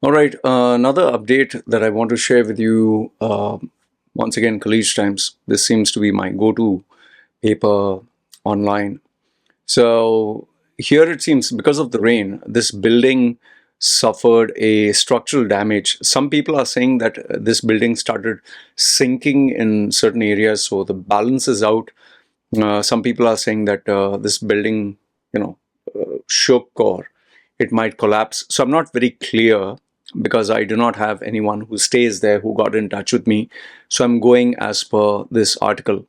All right, another update that I want to share with you. Once again, College Times. This seems to be my go-to paper online. So here it seems because of the rain, this building suffered a structural damage. Some people are saying that this building started sinking in certain areas, so the balance is out. Some people are saying that this building, shook or it might collapse. So I'm not very clear because I do not have anyone who stays there who got in touch with me. So I'm going as per this article.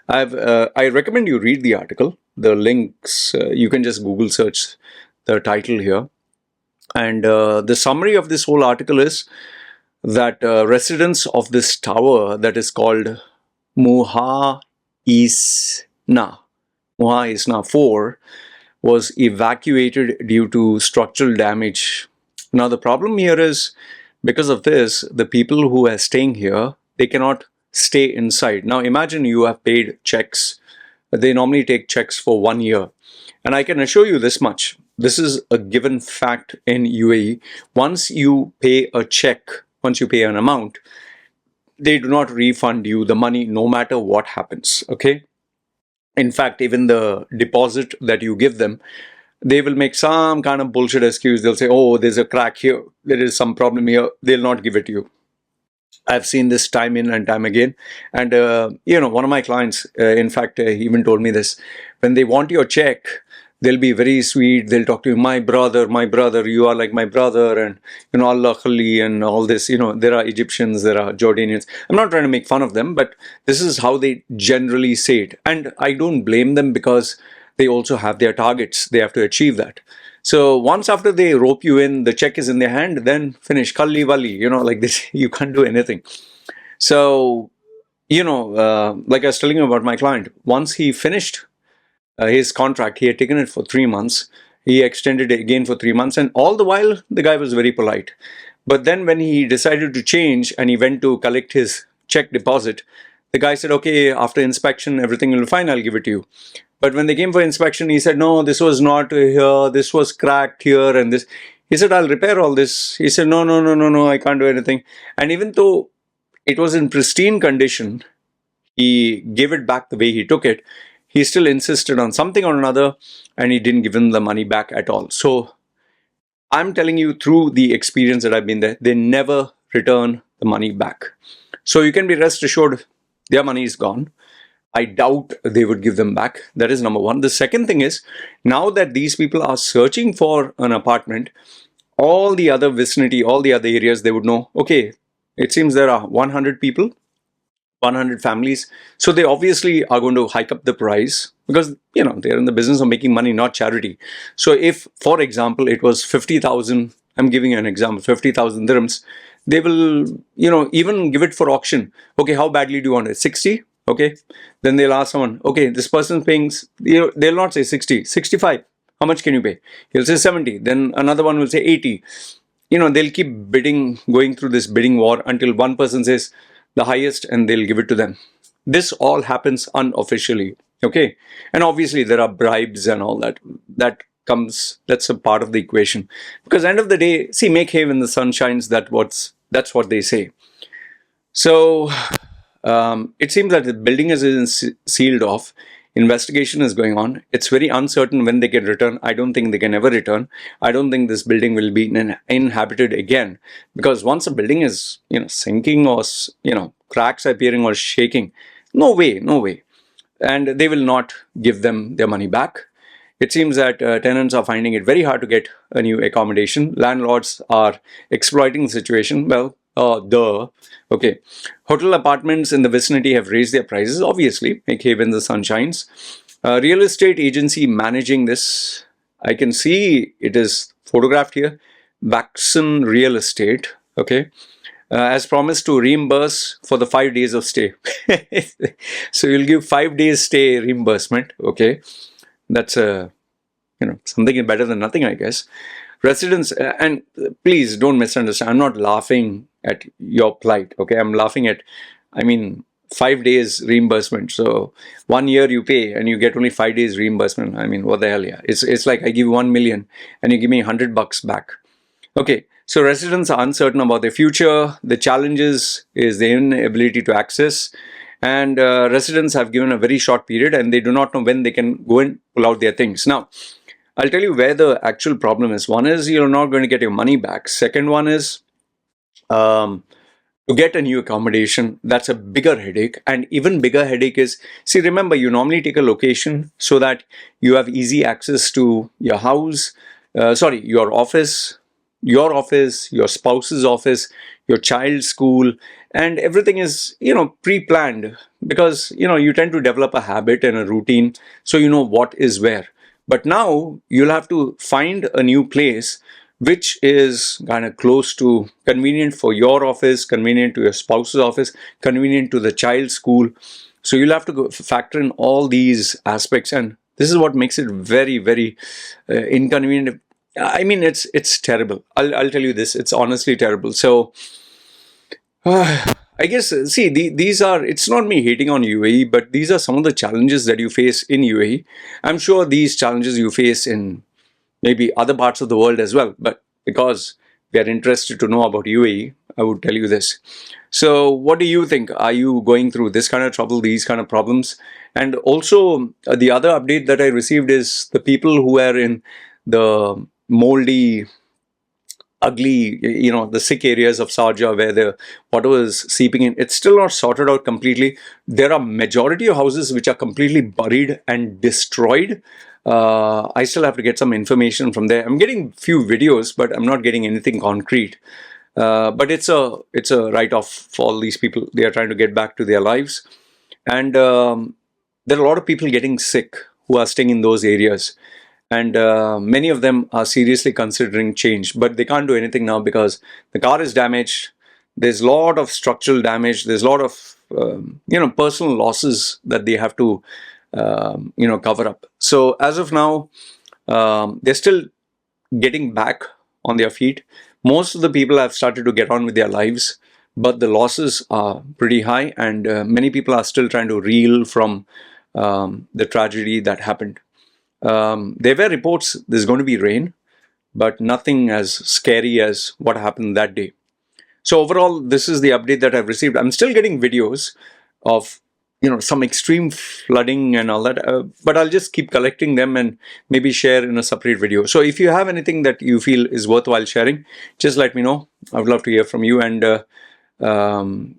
I recommend you read the article. The links you can just Google search the title here. And the summary of this whole article is that residents of this tower that is called Muhaisnah, Muhaisnah 4 was evacuated due to structural damage. Now the problem here is because of this, the people who are staying here, they cannot stay inside. Now imagine you have paid checks. They normally take checks for 1 year. And I can assure you this much. This is a given fact in UAE. Once you pay a check, once you pay an amount, they do not refund you the money no matter what happens. Okay. In fact, even the deposit that you give them, they will make some kind of bullshit excuse. They'll say, oh, there's a crack here, there is some problem here. They'll not give it to you. I've seen this time in and time again. And, one of my clients, in fact, he even told me this. When they want your check, they'll be very sweet. They'll talk to you, my brother, you are like my brother. And, Allah Khali and all this. There are Egyptians, there are Jordanians. I'm not trying to make fun of them, but this is how they generally say it. And I don't blame them because they also have their targets. They have to achieve that. So once after they rope you in, the check is in their hand, then finish. Kalli wali, like this, you can't do anything. So, like I was telling you about my client, once he finished his contract, he had taken it for 3 months. He extended it again for 3 months. And all the while, the guy was very polite. But then when he decided to change and he went to collect his check deposit, the guy said, okay, after inspection, everything will be fine. I'll give it to you. But when they came for inspection, he said, no, this was not here. This was cracked here and this. He said, I'll repair all this. He said, no, I can't do anything. And even though it was in pristine condition, he gave it back the way he took it. He still insisted on something or another and he didn't give him the money back at all. So I'm telling you through the experience that I've been there, they never return the money back. So you can be rest assured their money is gone. I doubt they would give them back. That is number one. The second thing is, now that these people are searching for an apartment, all the other vicinity, all the other areas, they would know, okay, it seems there are 100 people, 100 families. So they obviously are going to hike up the price because, they're in the business of making money, not charity. So if, for example, it was 50,000, I'm giving you an example, 50,000 dirhams, they will, even give it for auction. Okay, how badly do you want it? 60? Okay, then they'll ask someone, okay, this person's paying, they'll not say 60, 65. How much can you pay? He'll say 70. Then another one will say 80. They'll keep bidding, going through this bidding war until one person says the highest and they'll give it to them. This all happens unofficially. Okay. And obviously there are bribes and all that. That's a part of the equation. Because end of the day, see, make hay when the sun shines, that's what they say. So it seems that the building is sealed off. Investigation is going on. It's very uncertain when they can return. I don't think they can ever return. I don't think this building will be inhabited again, because once a building is sinking or cracks appearing or shaking, no way. And they will not give them their money back. It seems that tenants are finding it very hard to get a new accommodation. Landlords are exploiting the situation. Well, okay. Hotel apartments in the vicinity have raised their prices, obviously, make hay when the sun shines. Real estate agency managing this, I can see it is photographed here. Vaxon Real Estate, okay, has promised to reimburse for the 5 days of stay. So you'll give 5 days stay reimbursement, okay. That's something better than nothing, I guess. Residents, and please don't misunderstand, I'm not laughing at your plight, okay? I'm laughing at, 5 days reimbursement. So 1 year you pay and you get only 5 days reimbursement. What the hell, yeah? It's like I give you 1 million and you give me $100 back. Okay, So residents are uncertain about their future. The challenges is the inability to access, and residents have given a very short period, and they do not know when they can go and pull out their things. Now, I'll tell you where the actual problem is. One is you're not going to get your money back. Second one is um, to get a new accommodation. That's a bigger headache. And even bigger headache is, see, remember, you normally take a location so that you have easy access to your house, your office, your spouse's office, your child's school, and everything is, pre-planned, because, you tend to develop a habit and a routine, so you know what is where. But now you'll have to find a new place which is kind of close to, convenient for your office, convenient to your spouse's office, convenient to the child's school. So you'll have to factor in all these aspects, and this is what makes it very, very inconvenient. I mean, it's terrible. I'll tell you this. It's honestly terrible. So I guess, see, these are, it's not me hating on UAE, but these are some of the challenges that you face in UAE. I'm sure these challenges you face in maybe other parts of the world as well. But because we are interested to know about UAE, I would tell you this. So what do you think? Are you going through this kind of trouble, these kind of problems? And also, the other update that I received is the people who are in the moldy, ugly, the sick areas of Sharjah where the water is seeping in, it's still not sorted out completely. There are majority of houses which are completely buried and destroyed. I still have to get some information from there. I'm getting few videos, but I'm not getting anything concrete. But it's a write-off for all these people. They are trying to get back to their lives. And there are a lot of people getting sick who are staying in those areas. And many of them are seriously considering change, but they can't do anything now because the car is damaged. There's a lot of structural damage. There's a lot of, personal losses that they have to, cover up. So as of now, they're still getting back on their feet. Most of the people have started to get on with their lives, but the losses are pretty high, and many people are still trying to reel from the tragedy that happened. There were reports there's going to be rain, but nothing as scary as what happened that day. So overall, this is the update that I've received. I'm still getting videos of, some extreme flooding and all that, but I'll just keep collecting them and maybe share in a separate video. So if you have anything that you feel is worthwhile sharing, just let me know. I would love to hear from you. And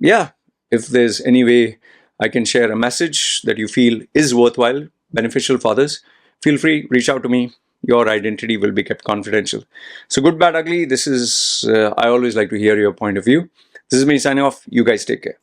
yeah, if there's any way I can share a message that you feel is worthwhile, beneficial for others, feel free, reach out to me. Your identity will be kept confidential. So good, bad, ugly. This is, I always like to hear your point of view. This is me signing off. You guys take care.